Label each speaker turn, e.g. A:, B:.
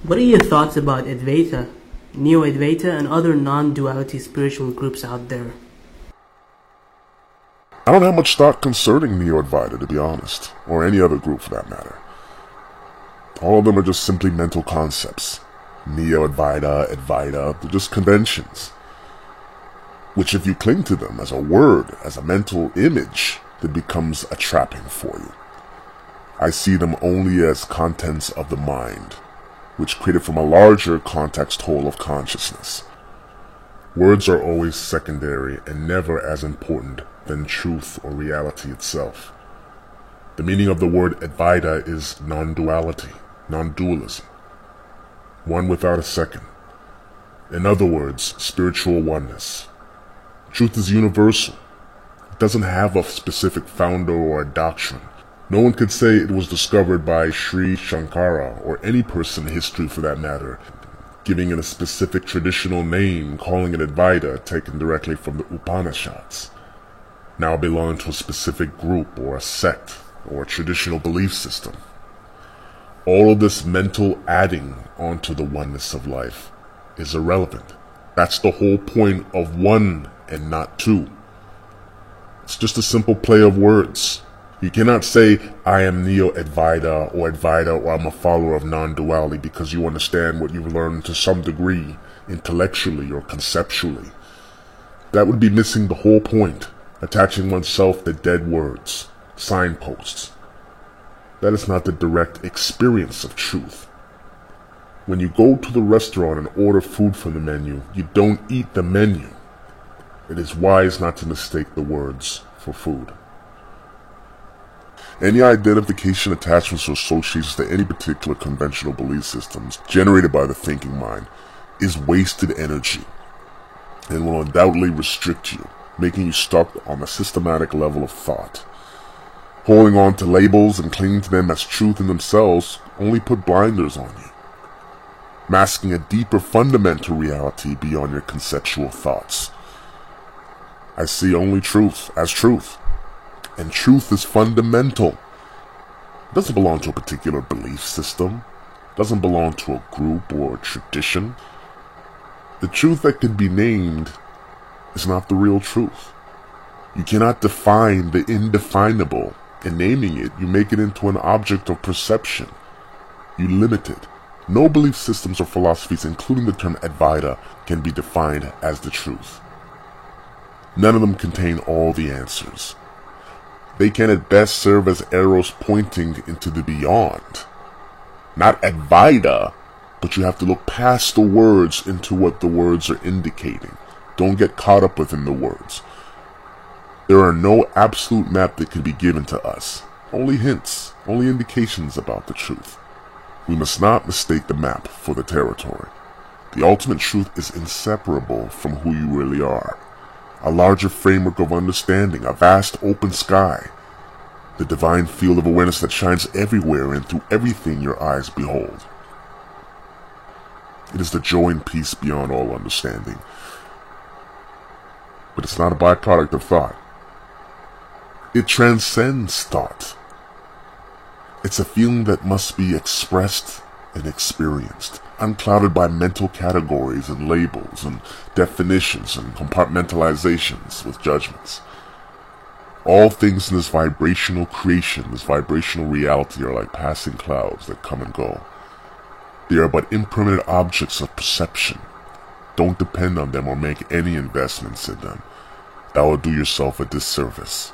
A: What are your thoughts about Advaita, Neo-Advaita, and other non-duality spiritual groups out there?
B: I don't have much thought concerning Neo-Advaita, to be honest, or any other group for that matter. All of them are just simply mental concepts. Neo-Advaita, Advaita, they're just conventions, which if you cling to them as a word, as a mental image, that becomes a trapping for you. I see them only as contents of the mind, which created from a larger context whole of consciousness. Words are always secondary and never as important than truth or reality itself. The meaning of the word Advaita is non-duality, non-dualism, one without a second. In other words, spiritual oneness. Truth is universal. It doesn't have a specific founder or a doctrine. No one could say it was discovered by Sri Shankara or any person in history for that matter, giving it a specific traditional name, calling it Advaita, taken directly from the Upanishads, now belonging to a specific group or a sect or a traditional belief system. All of this mental adding onto the oneness of life is irrelevant. That's the whole point of one and not two. It's just a simple play of words. You cannot say, I am Neo-Advaita or I'm a follower of non-duality because you understand what you've learned to some degree, intellectually or conceptually. That would be missing the whole point, attaching oneself to dead words, signposts. That is not the direct experience of truth. When you go to the restaurant and order food from the menu, you don't eat the menu. It is wise not to mistake the words for food. Any identification, attachments, or associations to any particular conventional belief systems generated by the thinking mind is wasted energy and will undoubtedly restrict you, making you stuck on a systematic level of thought. Holding on to labels and clinging to them as truth in themselves only put blinders on you, masking a deeper fundamental reality beyond your conceptual thoughts. I see only truth as truth. And truth is fundamental. It doesn't belong to a particular belief system. It doesn't belong to a group or a tradition. The truth that can be named is not the real truth. You cannot define the indefinable. In naming it, you make it into an object of perception. You limit it. No belief systems or philosophies, including the term Advaita, can be defined as the truth. None of them contain all the answers. They can at best serve as arrows pointing into the beyond. Not Advaita, but you have to look past the words into what the words are indicating. Don't get caught up within the words. There are no absolute map that can be given to us. Only hints, only indications about the truth. We must not mistake the map for the territory. The ultimate truth is inseparable from who you really are. A larger framework of understanding, a vast open sky, the divine field of awareness that shines everywhere and through everything your eyes behold. It is the joy and peace beyond all understanding. But it's not a byproduct of thought. It transcends thought. It's a feeling that must be expressed and experienced, unclouded by mental categories and labels and definitions and compartmentalizations with judgments. All things in this vibrational creation, this vibrational reality, are like passing clouds that come and go. They are but impermanent objects of perception. Don't depend on them or make any investments in them. That will do yourself a disservice.